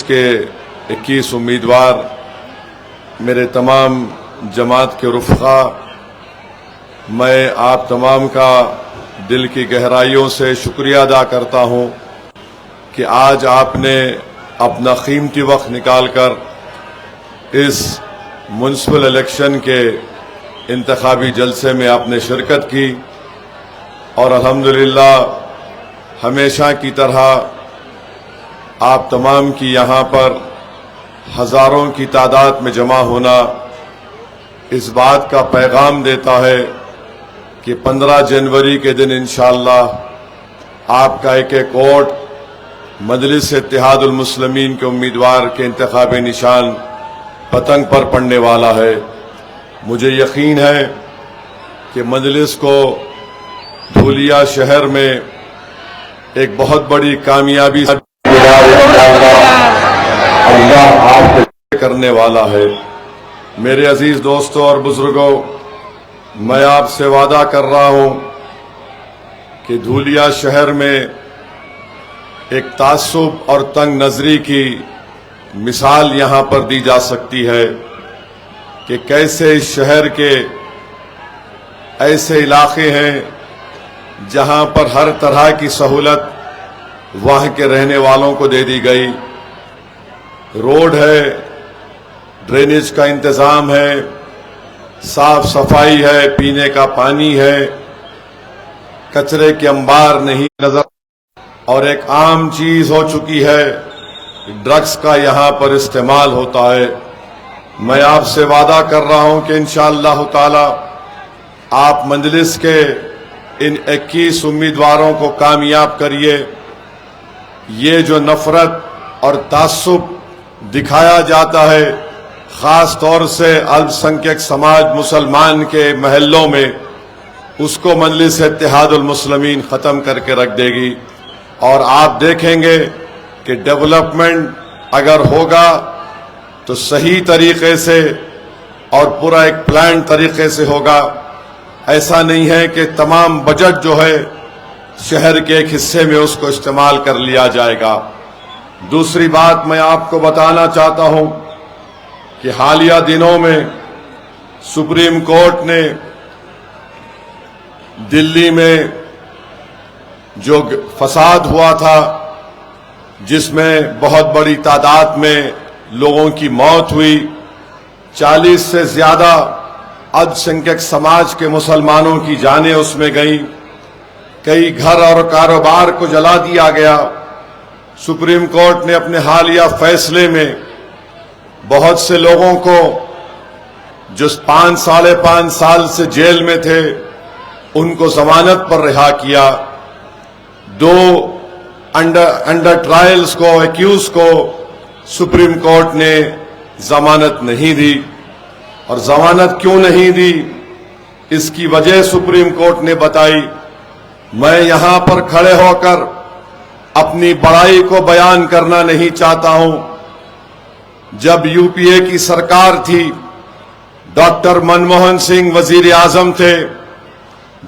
کے 21 امیدوار، میرے تمام جماعت کے رفقا، میں آپ تمام کا دل کی گہرائیوں سے شکریہ ادا کرتا ہوں کہ آج آپ نے اپنا قیمتی وقت نکال کر اس میونسپل الیکشن کے انتخابی جلسے میں آپ نے شرکت کی، اور الحمدللہ ہمیشہ کی طرح آپ تمام کی یہاں پر ہزاروں کی تعداد میں جمع ہونا اس بات کا پیغام دیتا ہے کہ 15 جنوری کے دن انشاءاللہ آپ کا ایک ایک ووٹ مجلس اتحاد المسلمین کے امیدوار کے انتخابی نشان پتنگ پر پڑنے والا ہے۔ مجھے یقین ہے کہ مجلس کو دھولیا شہر میں ایک بہت بڑی کامیابی کرنے والا ہے۔ میرے عزیز دوستوں اور بزرگوں، میں آپ سے وعدہ کر رہا ہوں کہ دھولیا شہر میں ایک تعصب اور تنگ نظری کی مثال یہاں پر دی جا سکتی ہے کہ کیسے اس شہر کے ایسے علاقے ہیں جہاں پر ہر طرح کی سہولت وہاں کے رہنے والوں کو دے دی گئی، روڈ ہے، ڈرینیج کا انتظام ہے، صاف صفائی ہے، پینے کا پانی ہے، کچرے کے انبار نہیں نظر، اور ایک عام چیز ہو چکی ہے ڈرگس کا یہاں پر استعمال ہوتا ہے۔ میں آپ سے وعدہ کر رہا ہوں کہ انشاءاللہ تعالی آپ مجلس کے ان 21 امیدواروں کو کامیاب کریے۔ یہ جو نفرت اور تعصب دکھایا جاتا ہے خاص طور سے الپ سنکھیک سماج مسلمان کے محلوں میں، اس کو مجلس اتحاد المسلمین ختم کر کے رکھ دے گی، اور آپ دیکھیں گے کہ ڈیولپمنٹ اگر ہوگا تو صحیح طریقے سے اور پورا ایک پلان طریقے سے ہوگا۔ ایسا نہیں ہے کہ تمام بجٹ جو ہے شہر کے ایک حصے میں اس کو استعمال کر لیا جائے گا۔ دوسری بات میں آپ کو بتانا چاہتا ہوں کہ حالیہ دنوں میں سپریم کورٹ نے دلی میں جو فساد ہوا تھا جس میں بہت بڑی تعداد میں لوگوں کی موت ہوئی، 40 سے زیادہ الپ سنکھیک سماج کے مسلمانوں کی جانیں اس میں گئیں، کئی گھر اور کاروبار کو جلا دیا گیا۔ سپریم کورٹ نے اپنے حالیہ فیصلے میں بہت سے لوگوں کو جو 5 ساڑھے 5 سال سے جیل میں تھے ان کو ضمانت پر رہا کیا، 2 انڈر ٹرائلز کو ایکیوز کو سپریم کورٹ نے ضمانت نہیں دی، اور ضمانت کیوں نہیں دی اس کی وجہ سپریم کورٹ نے بتائی۔ میں یہاں پر کھڑے ہو کر اپنی بڑائی کو بیان کرنا نہیں چاہتا ہوں۔ جب یو پی اے کی سرکار تھی، ڈاکٹر منموہن سنگھ وزیر اعظم تھے،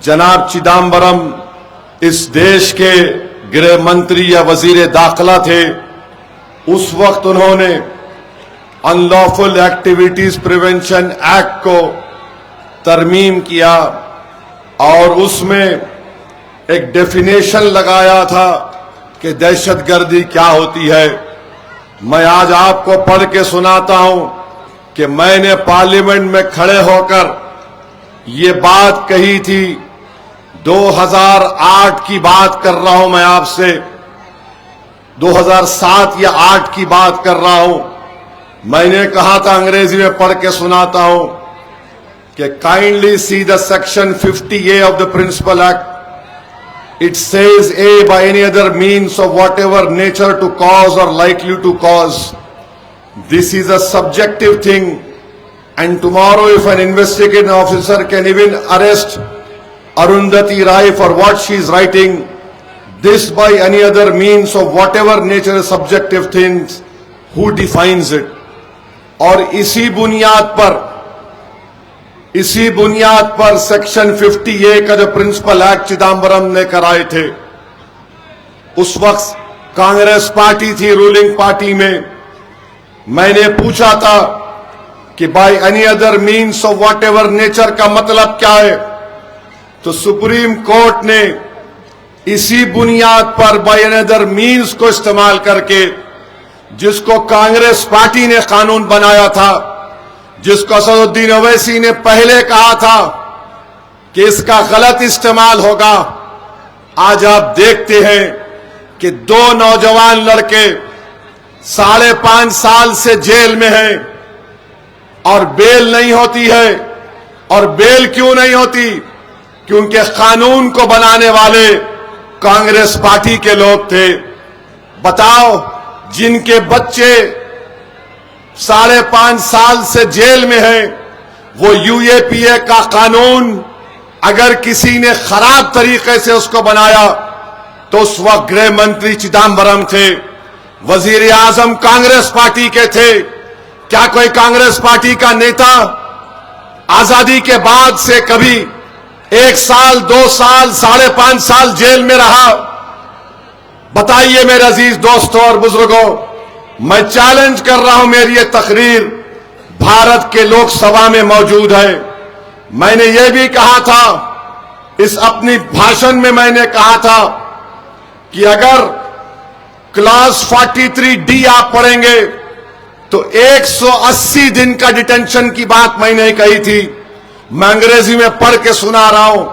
جناب چدمبرم اس دیش کے گرہ منتری یا وزیر داخلہ تھے، اس وقت انہوں نے ان لافل ایکٹیویٹیز پریونشن ایکٹ کو ترمیم کیا، اور اس میں ایک ڈیفینیشن لگایا تھا کہ دہشت گردی کیا ہوتی ہے۔ میں آج آپ کو پڑھ کے سناتا ہوں کہ میں نے پارلیمنٹ میں کھڑے ہو کر یہ بات کہی تھی، 2008 کی بات کر رہا ہوں، میں آپ سے 2007 یا 8 کی بات کر رہا ہوں۔ میں نے کہا تھا، انگریزی میں پڑھ کے سناتا ہوں کہ kindly see the section 50A of the Principal Act. It says A by any other means of whatever nature to cause or likely to cause. This is a subjective thing, and tomorrow if an investigating officer can even arrest Arundhati Rai for what she is writing, this by any other means of whatever nature is subjective things, who defines it? اور اسی بنیاد پر section 50A کا جو principal act Chidambaram نے کرائے تھے، اس وقت Congress party تھی رولنگ پارٹی میں، میں نے پوچھا تھا کہ by any other means of what ever nature کا مطلب کیا ہے، تو سپریم کورٹ نے اسی بنیاد پر بائی اینی ادر مینس کو استعمال کر کے، جس کو کانگریس پارٹی نے قانون بنایا تھا، جس کو اسد الدین اویسی نے پہلے کہا تھا کہ اس کا غلط استعمال ہوگا، آج آپ دیکھتے ہیں کہ 2 نوجوان لڑکے 5.5 سال سے جیل میں ہیں اور بیل نہیں ہوتی ہے۔ اور بیل کیوں نہیں ہوتی؟ کیونکہ قانون کو بنانے والے کانگریس پارٹی کے لوگ تھے۔ بتاؤ، جن کے بچے 5.5 سال سے جیل میں ہیں، وہ UAPA کا قانون اگر کسی نے خراب طریقے سے اس کو بنایا تو اس وقت گرہ منتری چدمبرم تھے، وزیر اعظم کانگریس پارٹی کے تھے۔ کیا کوئی کانگریس پارٹی کا نیتا آزادی کے بعد سے کبھی 1 سال 2 سال 5.5 سال جیل میں رہا؟ بتائیے میرے عزیز دوستوں اور بزرگوں، میں چیلنج کر رہا ہوں، میری یہ تقریر بھارت کے لوک سبھا میں موجود ہے۔ میں نے یہ بھی کہا تھا، اس اپنی بھاشن میں نے کہا تھا کہ اگر کلاس 43D آپ پڑھیں گے تو 180 دن کا ڈیٹینشن کی بات میں نے کہی تھی۔ میں انگریزی میں پڑھ کے سنا رہا ہوں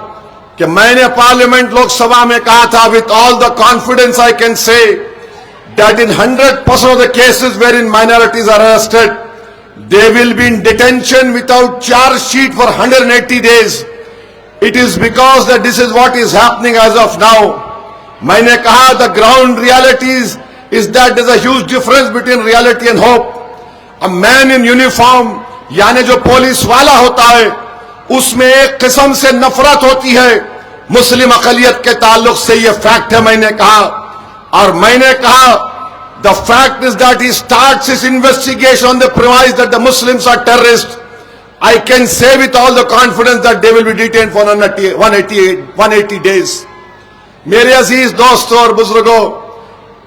کہ میں نے پارلیمنٹ لوک سبھا میں کہا تھا، with all the confidence I can say that in 100% of the cases wherein minorities are arrested, they will be in detention without charge sheet for 180 days. It is because that this is what is happening as of now. میں نے کہا the ground realities is that there's a huge difference between reality and hope. A man in uniform یعنی جو police والا ہوتا ہے، اس میں ایک قسم سے نفرت ہوتی ہے مسلم اقلیت کے تعلق سے، یہ فیکٹ ہے۔ میں نے کہا، اور میں نے کہا the fact is that he starts his investigation on the premise that the Muslims are terrorists. I can say with all the confidence that they will be detained for 180 days. میرے عزیز دوستوں اور بزرگوں،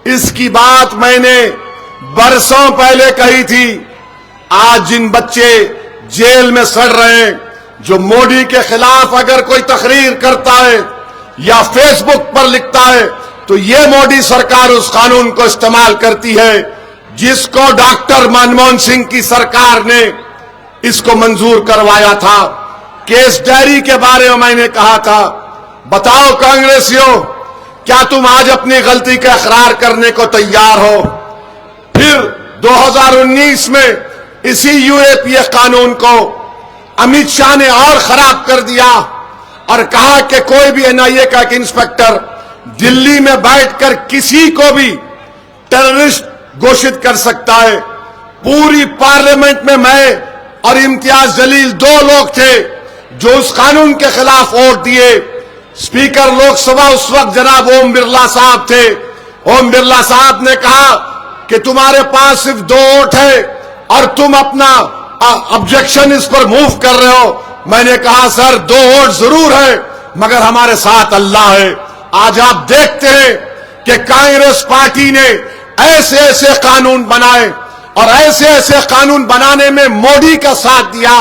اس کی بات میں نے برسوں پہلے کہی تھی۔ آج جن بچے جیل میں سڑ رہے ہیں، جو مودی کے خلاف اگر کوئی تقریر کرتا ہے یا فیس بک پر لکھتا ہے تو یہ مودی سرکار اس قانون کو استعمال کرتی ہے جس کو ڈاکٹر منموہن سنگھ کی سرکار نے اس کو منظور کروایا تھا۔ کیس ڈائری کے بارے میں نے کہا تھا، بتاؤ کانگریسیوں، کیا تم آج اپنی غلطی کا اقرار کرنے کو تیار ہو؟ پھر 2019 میں اسی UAPA قانون کو امت شاہ نے اور خراب کر دیا اور کہا کہ کوئی بھی NIA کا ایک انسپیکٹر دلی میں بیٹھ کر کسی کو بھی ٹیررسٹ گھوشت کر سکتا ہے۔ پوری پارلیمنٹ میں اور امتیاز جلیل 2 لوگ تھے جو اس قانون کے خلاف ووٹ دیے۔ اسپیکر لوک سبھا اس وقت جناب اوم برلا صاحب تھے۔ اوم برلا صاحب نے کہا کہ تمہارے پاس صرف 2 ووٹ ہے اور تم اپنا آبجیکشن اس پر موو کر رہے ہو۔ میں نے کہا سر 2 ووٹ ضرور ہے مگر ہمارے ساتھ اللہ ہے۔ آج آپ دیکھتے ہیں کہ کانگریس پارٹی نے ایسے ایسے قانون بنائے اور ایسے ایسے قانون بنانے میں مودی کا ساتھ دیا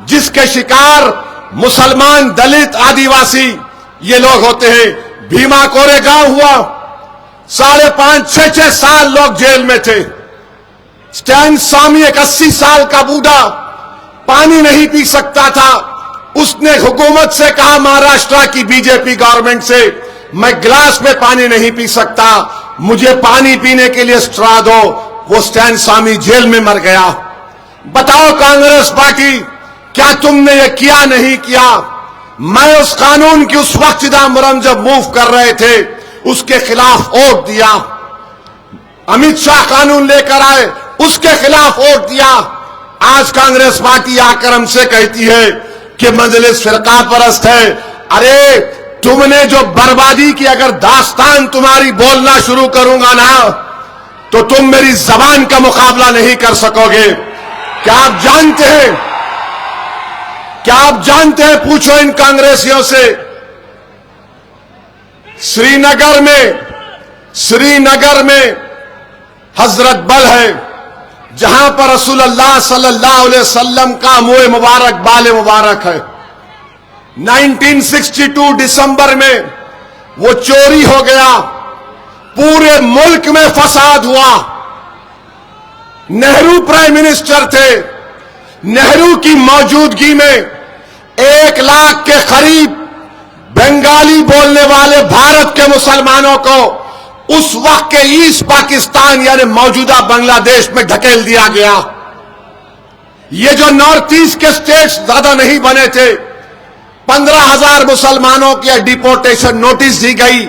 جس کے شکار مسلمان، دلت، آدیواسی یہ لوگ ہوتے ہیں۔ بھیما کورے گاؤں ہوا، 5.5-6 سال لوگ جیل میں تھے۔ اسٹین سوامی ایک 80 سال کا بوڑھا پانی نہیں پی سکتا تھا، اس نے حکومت سے کہا، مہاراشٹر کی BJP گورنمنٹ سے، میں گلاس میں پانی نہیں پی سکتا، مجھے پانی پینے کے لیے اسٹرا دو۔ وہ اسٹین سوامی جیل میں مر گیا۔ بتاؤ کانگریس پارٹی، کیا تم نے یہ کیا نہیں کیا؟ میں اس قانون کی اس وقت چدمبرم جب موو کر رہے تھے اس کے خلاف ووٹ دیا۔ امت شاہ قانون لے کر آئے، اس کے خلاف ووٹ دیا۔ آج کانگریس پارٹی آ کر ہم سے کہتی ہے کہ مجلس فرقہ پرست ہے۔ ارے تم نے جو بربادی کی اگر داستان تمہاری بولنا شروع کروں گا نا تو تم میری زبان کا مقابلہ نہیں کر سکو گے۔ کیا آپ جانتے ہیں پوچھو ان کانگریسیوں سے، سری نگر میں حضرت بل ہے جہاں پر رسول اللہ صلی اللہ علیہ وسلم کا منہ مبارک بال مبارک ہے. 1962 دسمبر میں وہ چوری ہو گیا. پورے ملک میں فساد ہوا. نہرو پرائم منسٹر تھے. نہرو کی موجودگی میں 1 لاکھ کے قریب بنگالی بولنے والے بھارت کے مسلمانوں کو اس وقت کے ایسٹ پاکستان یعنی موجودہ بنگلہ دیش میں دھکیل دیا گیا. یہ جو نارتھ ایسٹ کے اسٹیٹس زیادہ نہیں بنے تھے, 15,000 مسلمانوں کی ڈیپورٹیشن نوٹس دی گئی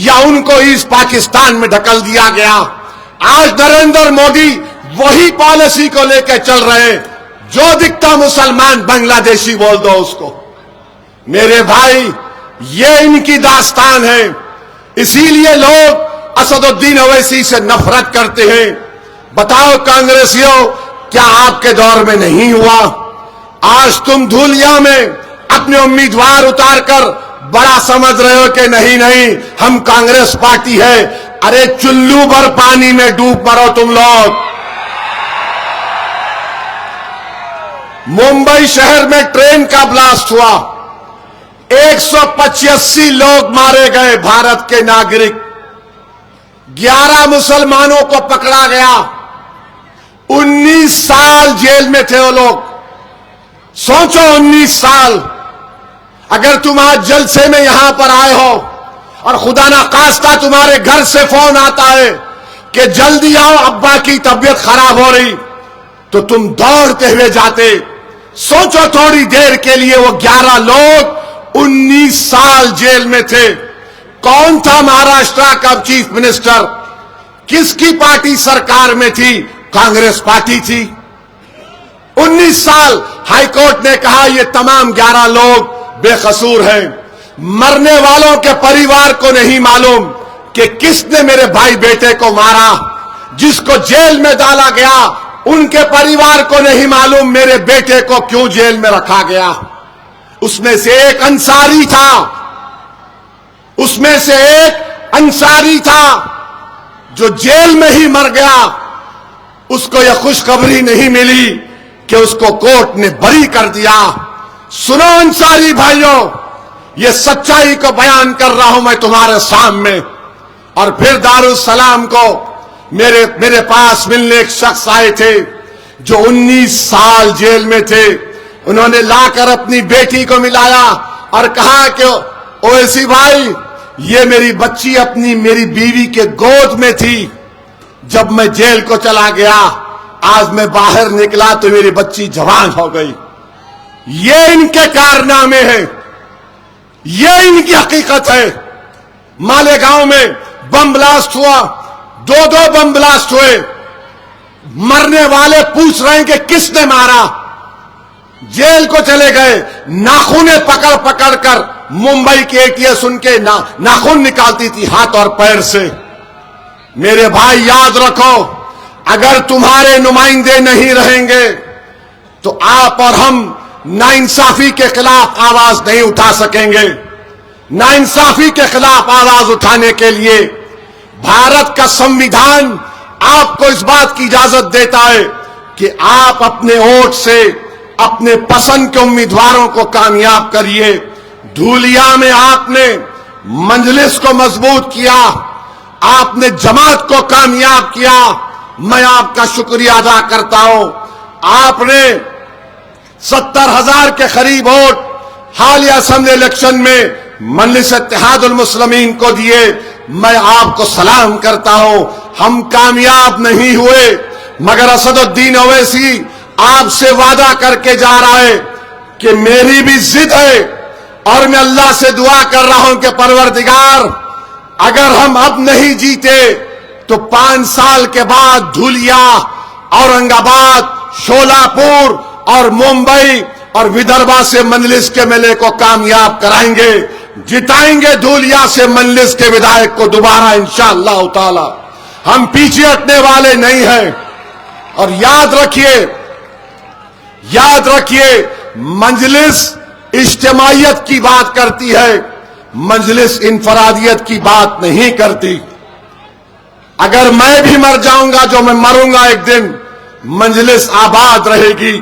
یا ان کو ایسٹ پاکستان میں دھکیل دیا گیا. آج نریندر مودی وہی پالیسی کو لے کے چل رہے ہیں. جو دکھتا مسلمان بنگلہ دیشی بول دو اس کو. میرے بھائی, یہ ان کی داستان ہے. اسی لیے لوگ اسد الدین اویسی سے نفرت کرتے ہیں. بتاؤ کانگریسیوں, کیا آپ کے دور میں نہیں ہوا؟ آج تم دھولیا میں اپنے امیدوار اتار کر بڑا سمجھ رہے ہو کہ نہیں ہم کانگریس پارٹی ہے. ارے چلو بھر پانی میں ڈوب مرو تم لوگ. ممبئی شہر میں ٹرین کا بلاسٹ ہوا. 185 لوگ مارے گئے بھارت کے ناگرک. 11 مسلمانوں کو پکڑا گیا. 19 سال جیل میں تھے وہ لوگ. سوچو 19 سال. اگر تم آج جلسے میں یہاں پر آئے ہو اور خدا نخواستہ تمہارے گھر سے فون آتا ہے کہ جلدی آؤ ابا کی طبیعت خراب ہو رہی, تو تم دوڑتے ہوئے جاتے. سوچو تھوڑی دیر کے لیے وہ 11 لوگ 19 سال جیل میں تھے. کون تھا مہاراشٹر کا چیف منسٹر؟ کس کی پارٹی سرکار میں تھی؟ کانگریس پارٹی تھی. 19 سال. ہائی کورٹ نے کہا یہ تمام 11 لوگ بے قصور ہیں. مرنے والوں کے پریوار کو نہیں معلوم کہ کس نے میرے بھائی بیٹے کو مارا. جس کو جیل میں ڈالا گیا ان کے پریوار کو نہیں معلوم میرے بیٹے کو کیوں جیل میں رکھا گیا. اس میں سے ایک انصاری تھا جو جیل میں ہی مر گیا. اس کو یہ خوشخبری نہیں ملی کہ اس کو کورٹ نے بری کر دیا. سنو انصاری بھائیوں, یہ سچائی کو بیان کر رہا ہوں میں تمہارے سامنے. اور پھر دارالسلام کو میرے پاس ملنے ایک شخص آئے تھے جو 19 سال جیل میں تھے. انہوں نے لا کر اپنی بیٹی کو ملایا اور کہا کہ اویسی بھائی, یہ میری بچی میری بیوی کے گود میں تھی جب میں جیل کو چلا گیا. آج میں باہر نکلا تو میری بچی جوان ہو گئی. یہ ان کے کارنامے ہیں, یہ ان کی حقیقت ہے. مالیگاؤں میں بم بلاسٹ ہوا, 2 بم بلاسٹ ہوئے. مرنے والے پوچھ رہے ہیں کہ کس نے مارا. جیل کو چلے گئے. ناخن پکڑ کر ممبئی کی ATS ان کے ناخن نکالتی تھی ہاتھ اور پیر سے. میرے بھائی یاد رکھو, اگر تمہارے نمائندے نہیں رہیں گے تو آپ اور ہم ناانصافی کے خلاف آواز نہیں اٹھا سکیں گے. ناانصافی کے خلاف آواز اٹھانے کے لیے بھارت کا سمویدھان آپ کو اس بات کی اجازت دیتا ہے کہ آپ اپنے ووٹ سے اپنے پسند کے امیدواروں کو کامیاب کریے. دھولیا میں آپ نے مجلس کو مضبوط کیا, آپ نے جماعت کو کامیاب کیا. میں آپ کا شکریہ ادا کرتا ہوں. آپ نے 70,000 کے قریب ووٹ حالیہ اسمبلی الیکشن میں مجلس اتحاد المسلمین کو دیے. میں آپ کو سلام کرتا ہوں. ہم کامیاب نہیں ہوئے مگر اسد الدین اویسی آپ سے وعدہ کر کے جا رہا ہے کہ میری بھی ضد ہے اور میں اللہ سے دعا کر رہا ہوں کہ پروردگار اگر ہم اب نہیں جیتے تو 5 سال کے بعد دھولیا, اورنگ آباد, شولاپور اور ممبئی اور ودربھا سے مجلس کے ملے کو کامیاب کرائیں گے. جتائیں گے دھولیا سے مجلس کے ودھائک کو دوبارہ انشاءاللہ تعالی. ہم پیچھے ہٹنے والے نہیں ہیں. اور یاد رکھیے مجلس اجتماعیت کی بات کرتی ہے, مجلس انفرادیت کی بات نہیں کرتی. اگر میں بھی مر جاؤں گا, جو میں مروں گا ایک دن, مجلس آباد رہے گی،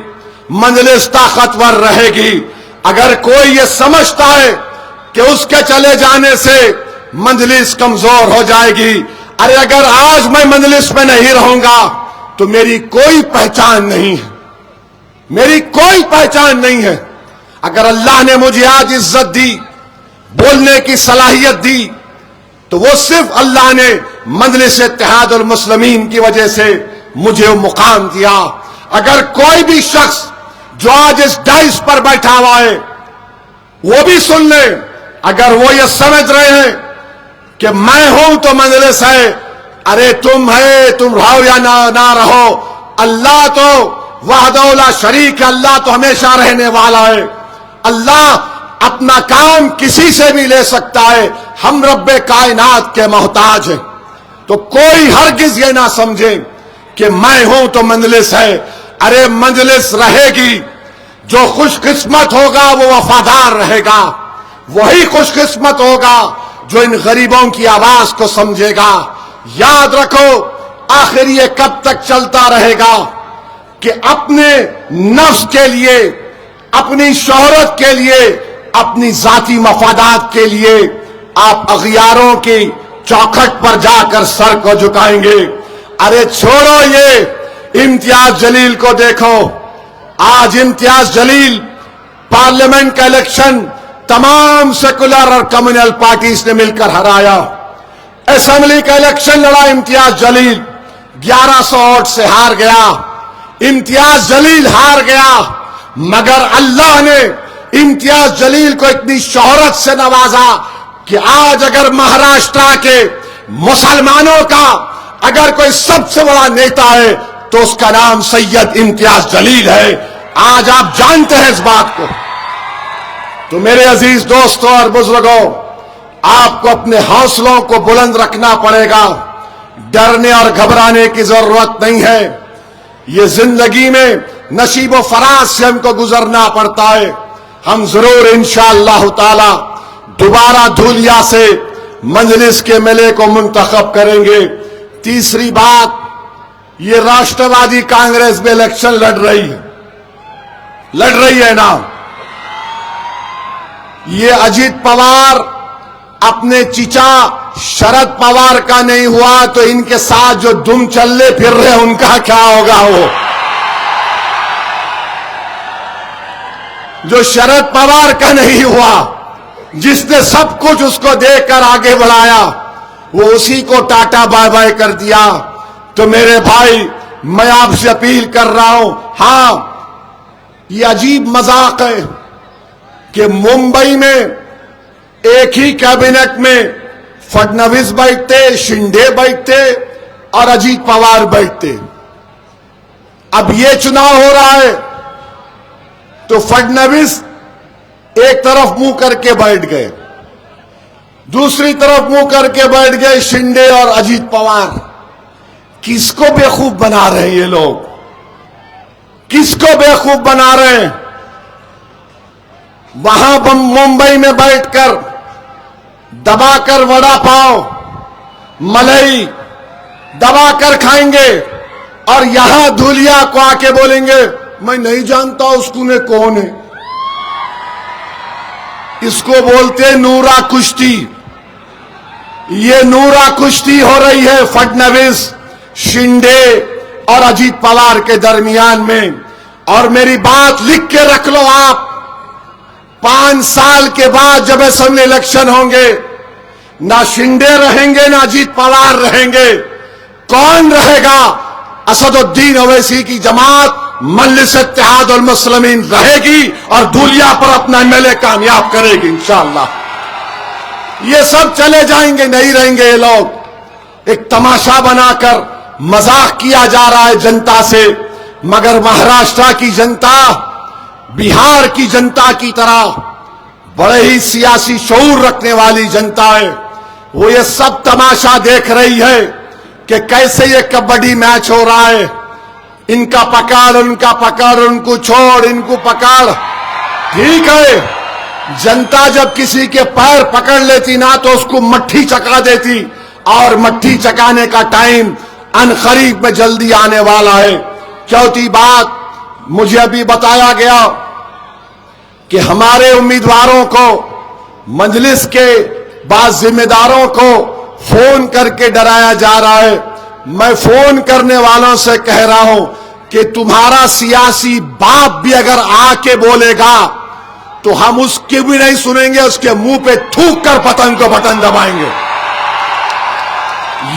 مجلس طاقتور رہے گی۔ اگر کوئی یہ سمجھتا ہے کہ اس کے چلے جانے سے مجلس کمزور ہو جائے گی، ارے اگر آج میں مجلس میں نہیں رہوں گا تو میری کوئی پہچان نہیں ہے، میری کوئی پہچان نہیں ہے۔ اگر اللہ نے مجھے آج عزت دی، بولنے کی صلاحیت دی، تو وہ صرف اللہ نے مجلس اتحاد المسلمین کی وجہ سے مجھے وہ مقام دیا۔ اگر کوئی بھی شخص جو آج اس ڈائس پر بیٹھا ہوا ہے وہ بھی سن لے، اگر وہ یہ سمجھ رہے ہیں کہ میں ہوں تو مجلس ہے، ارے تم ہے، تم رہو یا نہ رہو، اللہ تو وحدہ لا شریک ہے، اللہ تو ہمیشہ رہنے والا ہے۔ اللہ اپنا کام کسی سے بھی لے سکتا ہے، ہم رب کائنات کے محتاج ہیں۔ تو کوئی ہرگز یہ نہ سمجھے کہ میں ہوں تو مجلس ہے، ارے مجلس رہے گی۔ جو خوش قسمت ہوگا وہ وفادار رہے گا، وہی خوش قسمت ہوگا جو ان غریبوں کی آواز کو سمجھے گا۔ یاد رکھو، آخر یہ کب تک چلتا رہے گا کہ اپنے نفس کے لیے، اپنی شہرت کے لیے، اپنی ذاتی مفادات کے لیے آپ اغیاروں کی چوکھٹ پر جا کر سر کو جھکائیں گے۔ ارے چھوڑو یہ امتیاز جلیل کو دیکھو، آج امتیاز جلیل پارلیمنٹ کا الیکشن تمام سیکولر اور کمیونل پارٹیز نے مل کر ہرایا۔ اسمبلی کا الیکشن لڑا امتیاز جلیل، 1100 ووٹ سے ہار گیا، امتیاز جلیل ہار گیا۔ مگر اللہ نے امتیاز جلیل کو اتنی شہرت سے نوازا کہ آج اگر مہاراشٹر کے مسلمانوں کا اگر کوئی سب سے بڑا نیتا ہے تو اس کا نام سید امتیاز جلیل ہے۔ آج آپ جانتے ہیں اس بات کو۔ تو میرے عزیز دوستوں اور بزرگوں، آپ کو اپنے حوصلوں کو بلند رکھنا پڑے گا، ڈرنے اور گھبرانے کی ضرورت نہیں ہے۔ یہ زندگی میں نصیب و فراز سے ہم کو گزرنا پڑتا ہے۔ ہم ضرور انشاءاللہ تعالی دوبارہ دھولیا سے مجلس کے ملے کو منتخب کریں گے۔ تیسری بات، یہ راشٹروادی کانگریس میں الیکشن لڑ رہی ہے نا۔ یہ اجیت پوار اپنے چچا شرد پوار کا نہیں ہوا تو ان کے ساتھ جو دم چلے پھر رہے ان کا کیا ہوگا؟ وہ جو شرد پوار کا نہیں ہوا، جس نے سب کچھ اس کو دے کر آگے بڑھایا، وہ اسی کو ٹاٹا بائے بائے کر دیا۔ تو میرے بھائی، میں آپ سے اپیل کر رہا ہوں، ہاں یہ عجیب مذاق ہے کہ ممبئی میں ایک ہی کابینٹ میں فڈنویس بیٹھتے، شنڈے بیٹھتے اور اجیت پوار بیٹھتے۔ اب یہ چناؤ ہو رہا ہے تو فڈنویس ایک طرف منہ کر کے بیٹھ گئے، دوسری طرف منہ کر کے بیٹھ گئے شنڈے اور اجیت پوار۔ کس کو بیوقوف بنا رہے ہیں یہ لوگ؟ کس کو بیوقوف بنا رہے ہیں؟ وہاں ممبئی میں بیٹھ کر دبا کر وڑا پاؤ، ملائی دبا کر کھائیں گے، اور یہاں دھولیا کو آ کے بولیں گے میں نہیں جانتا اس کو نے کون ہے۔ اس کو بولتے نورا کشتی۔ یہ نورا کشتی ہو رہی ہے فڈنویس، شنڈے اور اجیت پوار کے درمیان میں۔ اور میری بات لکھ کے رکھ لو آپ، 5 سال کے بعد جب اسمبلی الیکشن ہوں گے، نہ شنڈے رہیں گے نہ اجیت پوار رہیں گے۔ کون رہے گا؟ اسد الدین اویسی کی جماعت مجلس اتحاد المسلمین رہے گی اور دھولیا پر اپنا ایم ایل اے کامیاب کرے گی انشاءاللہ۔ یہ سب چلے جائیں گے، نہیں رہیں گے یہ لوگ۔ ایک تماشا بنا کر مذاق کیا جا رہا ہے جنتا سے، مگر مہاراشٹر کی جنتا، بہار کی جنتا کی طرح بڑے ہی سیاسی شعور رکھنے والی جنتا ہے۔ وہ یہ سب تماشا دیکھ رہی ہے کہ کیسے یہ کبڈی میچ ہو رہا ہے، ان کا پکڑ، ان کا پکڑ، ان کو چھوڑ، ان کو پکڑ۔ ٹھیک ہے، جنتا جب کسی کے پیر پکڑ لیتی نا تو اس کو مٹھی چکا دیتی، اور مٹھی چکانے کا ٹائم ان قریب میں جلدی آنے والا ہے۔ چوتھی بات مجھے ابھی بتایا گیا کہ ہمارے امیدواروں کو مجلس کے بعض ذمہ داروں کو فون کر کے ڈرایا جا رہا ہے. میں فون کرنے والوں سے کہہ رہا ہوں کہ تمہارا سیاسی باپ بھی اگر آ کے بولے گا تو ہم اس کی بھی نہیں سنیں گے, اس کے منہ پہ تھوک کر پتنگ کو بٹن دبائیں گے.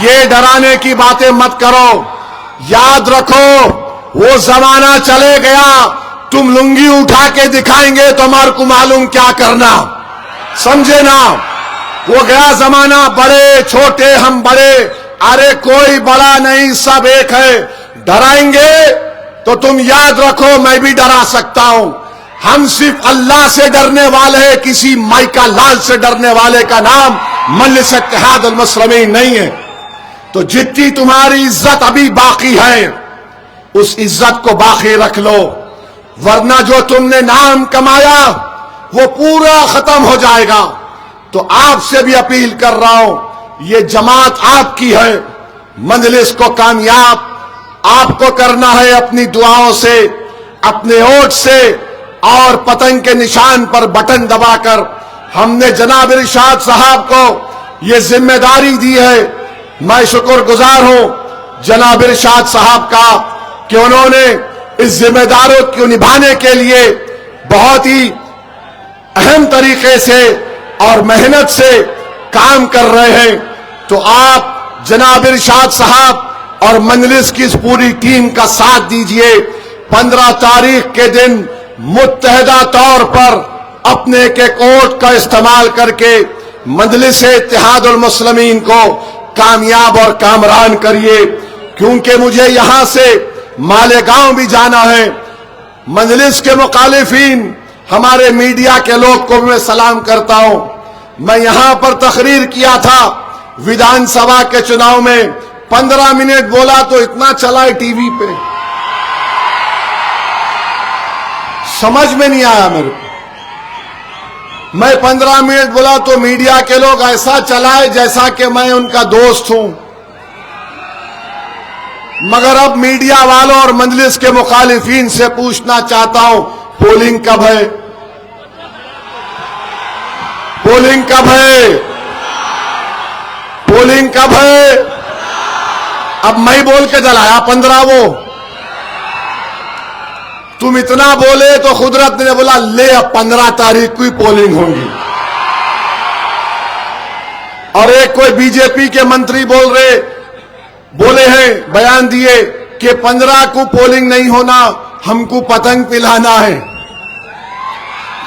یہ ڈرانے کی باتیں مت کرو. یاد رکھو وہ زمانہ چلے گیا, تم لنگی اٹھا کے دکھائیں گے تو ہمارے کو معلوم کیا کرنا, سمجھے نا. وہ گیا زمانہ, بڑے چھوٹے ہم بڑے, ارے کوئی بڑا نہیں, سب ایک ہے. ڈرائیں گے تو تم یاد رکھو میں بھی ڈرا سکتا ہوں. ہم صرف اللہ سے ڈرنے والے ہیں, کسی مائیکا لال سے ڈرنے والے کا نام مجلس اتحاد المسلمین نہیں ہے. تو جتنی تمہاری عزت ابھی باقی ہے اس عزت کو باقی رکھ لو, ورنہ جو تم نے نام کمایا وہ پورا ختم ہو جائے گا. تو آپ سے بھی اپیل کر رہا ہوں, یہ جماعت آپ کی ہے, مجلس کو کامیاب آپ کو کرنا ہے اپنی دعاؤں سے, اپنے ووٹ سے, اور پتنگ کے نشان پر بٹن دبا کر. ہم نے جناب ارشاد صاحب کو یہ ذمہ داری دی ہے. میں شکر گزار ہوں جناب ارشاد صاحب کا کہ انہوں نے اس ذمہ داری کو نبھانے کے لیے بہت ہی اہم طریقے سے اور محنت سے کام کر رہے ہیں. تو آپ جناب ارشاد صاحب اور مجلس کی اس پوری ٹیم کا ساتھ دیجئے. 15 تاریخ کے دن متحدہ طور پر اپنے ایک ووٹ کا استعمال کر کے مجلس اتحاد المسلمین کو کامیاب اور کامران کریے. کیونکہ مجھے یہاں سے مالیگاؤں بھی جانا ہے. مجلس کے مخالفین, ہمارے میڈیا کے لوگ کو بھی میں سلام کرتا ہوں. میں یہاں پر تقریر کیا تھا ویدھان سبھا کے چناؤ میں, 15 منٹ بولا تو اتنا چلا ہے ٹی وی پہ, سمجھ میں نہیں آیا میرے کو. میں 15 منٹ بولا تو میڈیا کے لوگ ایسا چلائے جیسا کہ میں ان کا دوست ہوں. مگر اب میڈیا والوں اور مجلس کے مخالفین سے پوچھنا چاہتا ہوں, پولنگ کب ہے؟ پولنگ کب ہے؟ پولنگ کب ہے؟ اب میں بول کے جلایا 15. وہ تم اتنا بولے تو قدرت نے بولا لے اب 15 تاریخ کو ہی پولنگ ہوگی. اور ایک کوئی بی جے پی کے منتری بولے ہیں, بیان دیے کہ 15 کو پولنگ نہیں ہونا, ہم کو پتنگ پلانا ہے.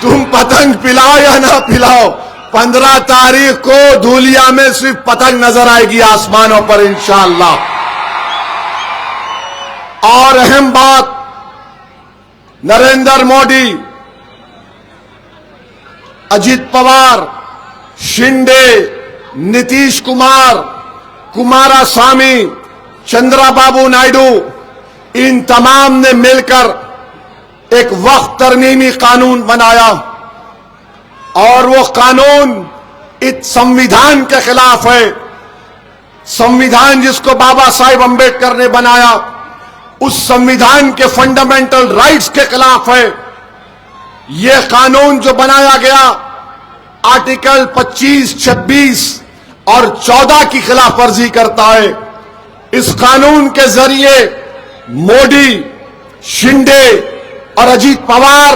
تم پتنگ پلاؤ یا نہ پلاؤ, 15 تاریخ کو دھولیا میں صرف پتنگ نظر آئے گی آسمانوں پر انشاءاللہ. اور اہم بات, نریندر مودی, اجیت پوار, شنڈے, نتیش کمار, کمارا سوامی, چندرا بابو نائیڈو, ان تمام نے مل کر ایک وقت ترمیمی قانون بنایا. اور وہ قانون اس سمویدھان کے خلاف ہے. سمویدھان جس کو بابا صاحب امبیڈکر نے بنایا, اس سمویدھان کے فنڈامنٹل رائٹس کے خلاف ہے. یہ قانون جو بنایا گیا آرٹیکل 25, 26 اور 14 کی خلاف ورزی کرتا ہے. اس قانون کے ذریعے مودی, شنڈے اور اجیت پوار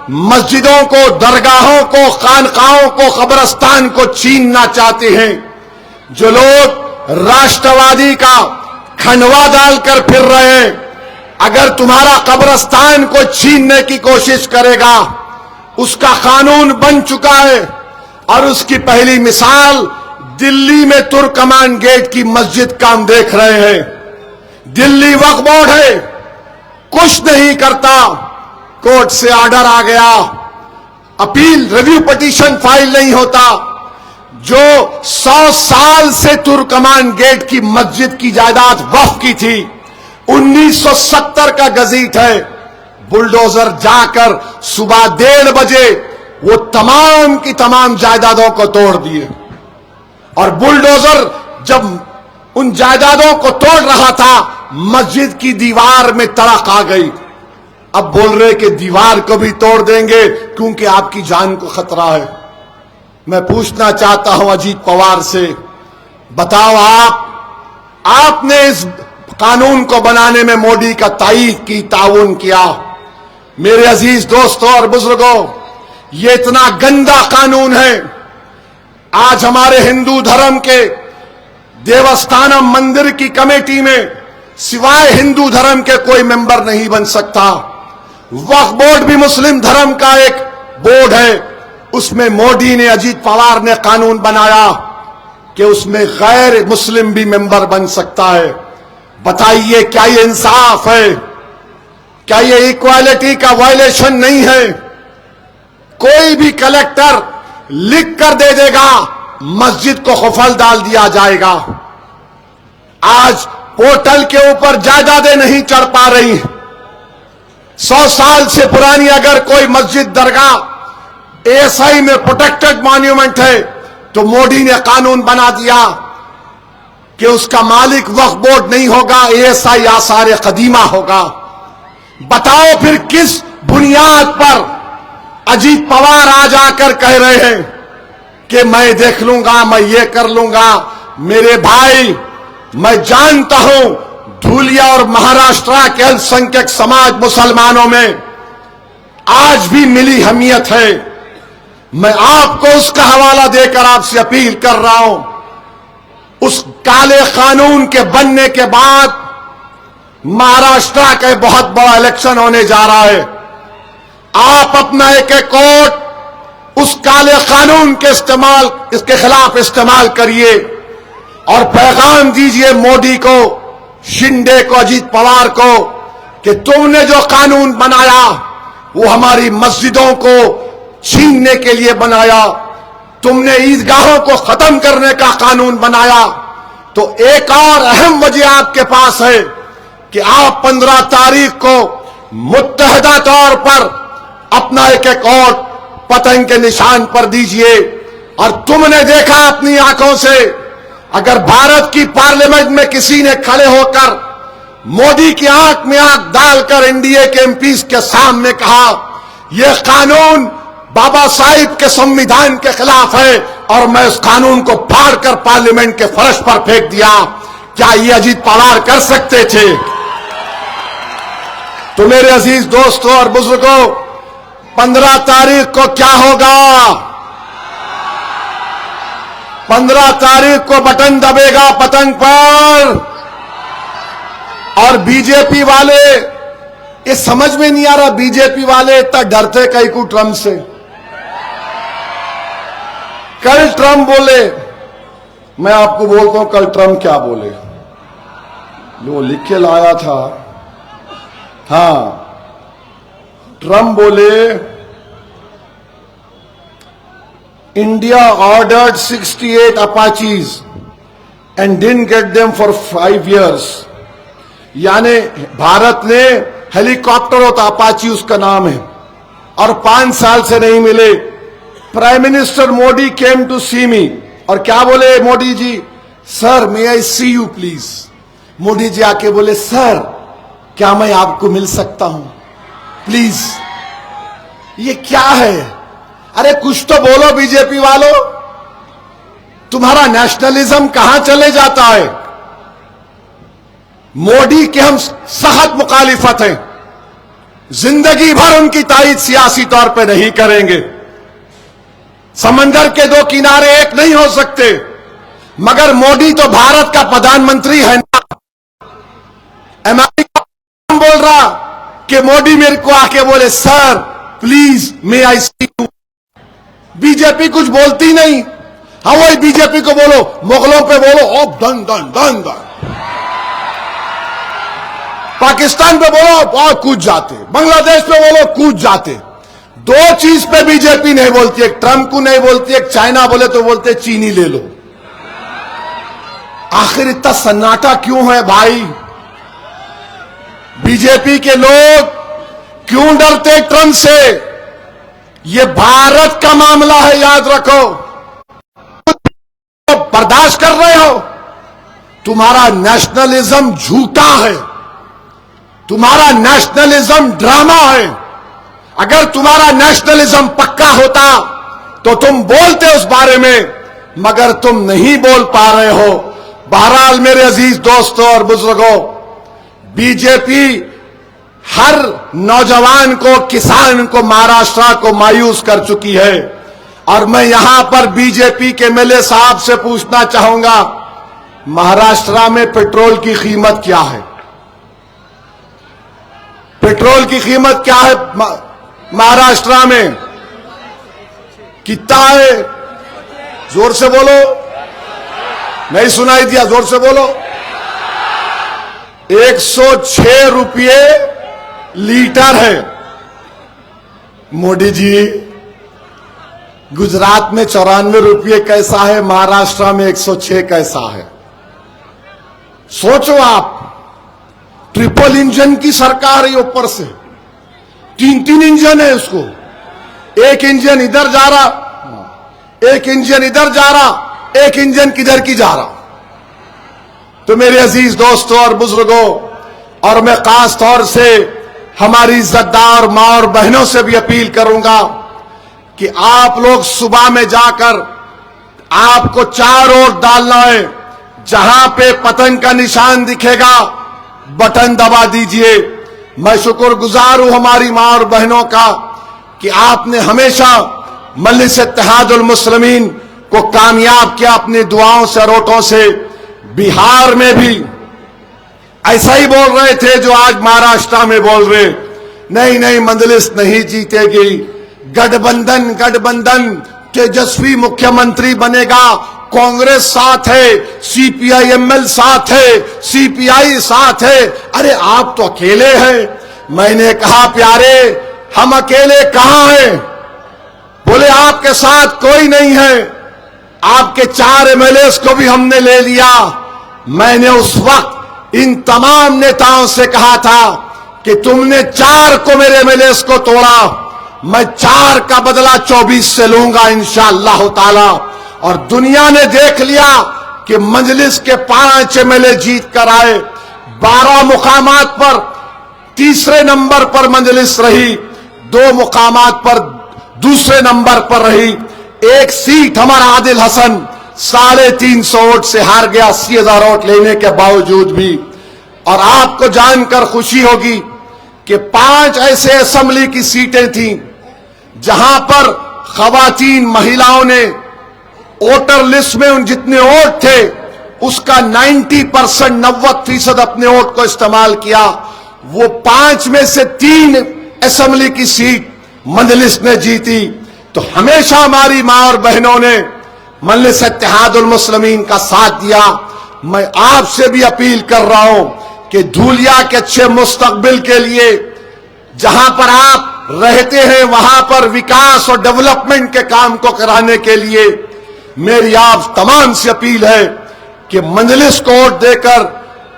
مسجدوں کو, درگاہوں کو, خانقاہوں کو, قبرستان کو چھیننا چاہتے ہیں. جو لوگ راشٹروادی کا کھنڈوا ڈال کر پھر رہے ہیں, اگر تمہارا قبرستان کو چھیننے کی کوشش کرے گا, اس کا قانون بن چکا ہے. اور اس کی پہلی مثال دلی میں ترکمان گیٹ کی مسجد کا ہم دیکھ رہے ہیں. دلی وقف بورڈ ہے, کچھ نہیں کرتا, کورٹ سے آرڈر آ گیا, اپیل ریویو پٹیشن فائل نہیں ہوتا. جو 100 سال سے ترکمان گیٹ کی مسجد کی جائیداد وقف کی تھی, 1970 کا گزیٹ ہے, بلڈوزر جا کر صبح 1:30 بجے وہ تمام کی تمام جائیدادوں کو توڑ دیے. اور بلڈوزر جب ان جائیدادوں کو توڑ رہا تھا مسجد کی دیوار میں تڑک آ گئی. اب بول رہے کہ دیوار کو بھی توڑ دیں گے کیونکہ آپ کی جان کو خطرہ ہے. میں پوچھنا چاہتا ہوں اجیت پوار سے، بتاؤ آپ نے اس قانون کو بنانے میں مودی کا تائید کی، تعاون کیا. میرے عزیز دوستوں اور بزرگوں، یہ اتنا گندا قانون ہے. آج ہمارے ہندو دھرم کے دیوستھانم مندر کی کمیٹی میں سوائے ہندو دھرم کے کوئی ممبر نہیں بن سکتا. وقف بورڈ بھی مسلم دھرم کا ایک بورڈ ہے، اس میں مودی نے، اجیت پوار نے قانون بنایا کہ اس میں غیر مسلم بھی ممبر بن سکتا ہے. بتائیے کیا یہ انصاف ہے؟ کیا یہ ایکوالٹی کا وائلیشن نہیں ہے؟ کوئی بھی کلیکٹر لکھ کر دے دے گا مسجد کو قفل ڈال دیا جائے گا. آج پورٹل کے اوپر جائیدادیں نہیں چڑھ پا رہی. 100 سال سے پرانی اگر کوئی مسجد درگاہ ASI میں پروٹیکٹڈ مانیومنٹ ہے تو مودی نے قانون بنا دیا کہ اس کا مالک وقف بورڈ نہیں ہوگا، ASI آثار قدیمہ ہوگا. بتاؤ پھر کس بنیاد پر اجیت پوار آج آ کر کہہ رہے ہیں کہ میں دیکھ لوں گا، میں یہ کر لوں گا. میرے بھائی، میں جانتا ہوں دھولیا اور مہاراشٹرا کے السنکھیک سماج مسلمانوں میں آج بھی ملی حمیت ہے. میں آپ کو اس کا حوالہ دے کر آپ سے اپیل کر رہا ہوں، اس کالے قانون کے بننے کے بعد مہاراشٹرا کا بہت بڑا الیکشن ہونے جا رہا ہے. آپ اپنا ایک ووٹ اس کالے قانون کے اس کے خلاف استعمال کریے اور پیغام دیجئے مودی کو، شنڈے کو، اجیت پوار کو کہ تم نے جو قانون بنایا وہ ہماری مسجدوں کو چھیننے کے لیے بنایا، تم نے عیدگاہوں کو ختم کرنے کا قانون بنایا. تو ایک اور اہم وجہ آپ کے پاس ہے کہ آپ 15 تاریخ کو متحدہ طور پر اپنا ایک ووٹ پتنگ کے نشان پر دیجئے. اور تم نے دیکھا اپنی آنکھوں سے، اگر بھارت کی پارلیمنٹ میں کسی نے کھڑے ہو کر مودی کی آنکھ میں آنکھ ڈال کر NDA کے MPs کے سامنے کہا یہ قانون بابا صاحب کے سمویدھان کے خلاف ہے اور میں اس قانون کو پھاڑ کر پارلیمنٹ کے فرش پر پھینک دیا، کیا یہ اجیت پوار کر سکتے تھے؟ تو میرے عزیز دوستوں اور بزرگوں، 15 تاریخ کو کیا ہوگا؟ 15 تاریخ کو بٹن دبے گا پتنگ پر. اور BJP والے، یہ سمجھ میں نہیں آ رہا BJP والے اتنا ڈرتے کئی کو ٹرمپ سے. کل ٹرمپ بولے، میں آپ کو بولتا ہوں کل ٹرمپ کیا بولے، وہ لکھ کے لایا تھا. ہاں، ٹرمپ بولے India ordered 68 Apaches and didn't get them for 5 years. یعنی بھارت نے ہیلی کاپٹر ہوتا اپاچی اس کا نام ہے اور 5 سال سے نہیں ملے. Prime minister Modi came to see me اور کیا بولے مودی جی؟ سر may I see you please. Modi جی آ کے بولے سر کیا میں آپ کو مل سکتا ہوں پلیز. یہ کیا ہے؟ ارے کچھ تو بولو BJP والو، تمہارا نیشنلزم کہاں چلے جاتا ہے؟ مودی کے ہم سخت مخالفت ہیں، زندگی بھر ان کی تائید سیاسی طور پہ نہیں کریں گے. سمندر کے 2 کنارے ایک نہیں ہو سکتے، مگر مودی تو بھارت کا پردھان منتری ہے نا. امریکہ بول رہا کہ مودی میرے کو آ کے بولے sir please may I see you. BJP کچھ بولتی نہیں. ہاں وہی BJP کو بولو، مغلوں پہ بولو اوپ دن دن دن دن، پاکستان پہ بولو بہت کود جاتے، بنگلہ دیش پہ بولو کود جاتے. 2 چیز پہ BJP نہیں بولتی، ایک ٹرمپ کو نہیں بولتی، ایک چائنا بولے تو بولتے چینی لے لو. آخر اتنا سناٹا کیوں ہے بھائی؟ BJP کے لوگ کیوں ڈرتے ٹرمپ سے؟ یہ بھارت کا معاملہ ہے، یاد رکھو. برداشت کر رہے ہو تمہارا نیشنلزم جھوٹا ہے, تمہارا نیشنلزم ڈرامہ ہے. اگر تمہارا نیشنلزم پکا ہوتا تو تم بولتے اس بارے میں, مگر تم نہیں بول پا رہے ہو. بہرحال میرے عزیز دوستوں اور بزرگوں, بی جے پی ہر نوجوان کو, کسان کو, مہاراشٹر کو مایوس کر چکی ہے. اور میں یہاں پر بی جے پی کے ایم ایل اے صاحب سے پوچھنا چاہوں گا, مہاراشٹر میں پیٹرول کی قیمت کیا ہے؟ پیٹرول کی قیمت کیا ہے مہاراشٹر میں؟ کتنا ہے؟ زور سے بولو, نہیں سنائی دیا, زور سے بولو. 106 روپے لیٹر ہے. موڈی جی, گجرات میں 94 روپے کیسا ہے, مہاراشٹر میں 106 کیسا ہے؟ سوچو آپ, ٹرپل انجن کی سرکار ہے اوپر سے, 3 انجن ہے اس کو. ایک انجن ادھر جا رہا, ایک انجن ادھر جا رہا, ایک انجن کدھر کی جا رہا. تو میرے عزیز دوستوں اور بزرگوں, اور میں خاص طور سے ہماری عزت دار ماں اور بہنوں سے بھی اپیل کروں گا کہ آپ لوگ صبح میں جا کر آپ کو 4 ووٹ ڈالنا ہے. جہاں پہ پتنگ کا نشان دکھے گا بٹن دبا دیجئے. میں شکر گزار ہوں ہماری ماں اور بہنوں کا کہ آپ نے ہمیشہ مجلس اتحاد المسلمین کو کامیاب کیا اپنی دعاؤں سے, روٹوں سے. بہار میں بھی ایسا ہی بول رہے تھے جو آج مہاراشٹر میں بول رہے, نہیں مجلس نہیں جیتے گی, گٹھ بندھن تیجسوی مکھیہ منتری بنے گا, کانگریس ساتھ ہے, سی پی آئی ایم ایل ساتھ ہے, سی پی آئی ساتھ ہے. ارے آپ تو اکیلے ہیں. میں نے کہا پیارے, ہم اکیلے کہاں ہیں؟ بولے آپ کے ساتھ کوئی نہیں ہے. آپ کے 4 ایم ایل ایز کو بھی ہم نے لے لیا. میں نے اس وقت ان تمام نیتاؤں سے کہا تھا کہ تم نے 4 کو میرے ایم ایل ایز کو توڑا, میں 4 کا بدلہ 24 سے لوں گا انشاءاللہ تعالی. اور دنیا نے دیکھ لیا کہ مجلس کے 5 ایم ایل اے جیت کر آئے. 12 مقامات پر تیسرے نمبر پر مجلس رہی, 2 مقامات پر دوسرے نمبر پر رہی. ایک سیٹ ہمارا عادل حسن 350 ووٹ سے ہار گیا, 80,000 ووٹ لینے کے باوجود بھی. اور آپ کو جان کر خوشی ہوگی کہ 5 ایسے اسمبلی کی سیٹیں تھیں جہاں پر خواتین مہیلاؤں نے ووٹر لسٹ میں ان جتنے ووٹ تھے اس کا 90% 90% اپنے ووٹ کو استعمال کیا. وہ 5 میں سے 3 اسمبلی کی سیٹ مجلس نے جیتی. تو ہمیشہ ہماری ماں اور بہنوں نے مجلس اتحاد المسلمین کا ساتھ دیا. میں آپ سے بھی اپیل کر رہا ہوں کہ دھولیا کے اچھے مستقبل کے لیے جہاں پر آپ رہتے ہیں وہاں پر وکاس اور ڈیولپمنٹ کے کام کو کرانے کے لیے میری آپ تمام سے اپیل ہے کہ مجلس کو ووٹ دے کر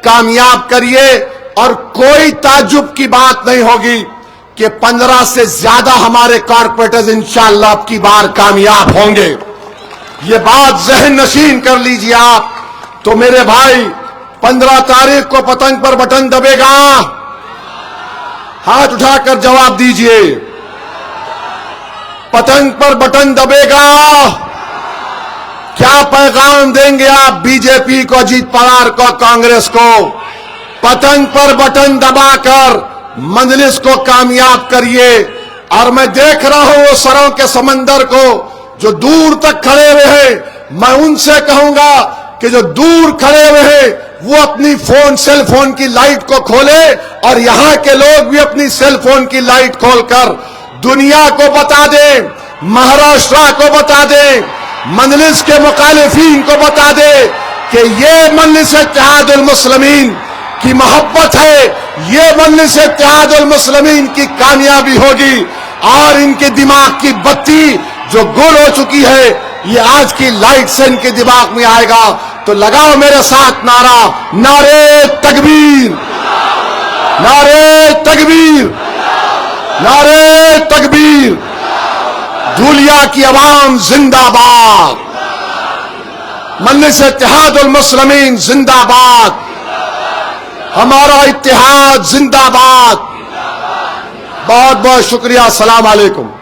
کامیاب کریے. اور کوئی تعجب کی بات نہیں ہوگی کہ 15 سے زیادہ ہمارے کارپوریٹرز انشاءاللہ اب کی بار کامیاب ہوں گے. یہ بات ذہن نشین کر لیجئے آپ. تو میرے بھائی 15 تاریخ کو پتنگ پر بٹن دبے گا؟ ہاتھ اٹھا کر جواب دیجئے. پتنگ پر بٹن دبے گا؟ کیا پیغام دیں گے آپ بی جے پی کو, اجیت پوار کو, کانگریس کو؟ پتنگ پر بٹن دبا کر مجلس کو کامیاب کریے. اور میں دیکھ رہا ہوں وہ سروں کے سمندر کو جو دور تک کھڑے ہوئے ہیں. میں ان سے کہوں گا کہ جو دور کھڑے ہوئے ہیں وہ اپنی سیل فون کی لائٹ کو کھولے, اور یہاں کے لوگ بھی اپنی سیل فون کی لائٹ کھول کر دنیا کو بتا دیں, مہاراشٹر کو بتا دیں, مجلس کے مخالفین کو بتا دے کہ یہ مجلس اتحاد المسلمین کی محبت ہے, یہ مجلس اتحاد المسلمین کی کامیابی ہوگی. اور ان کے دماغ کی بتی جو گل ہو چکی ہے یہ آج کی لائٹ سے ان کے دماغ میں آئے گا. تو لگاؤ میرے ساتھ نعرہ, نعرے تکبیر, نعرے تکبیر, نعرے تکبیر. دھولیا کی عوام زندہ باد. مجلس اتحاد المسلمین زندہ باد، ہمارا اتحاد زندہ باد۔ بہت بہت شکریہ، السلام علیکم۔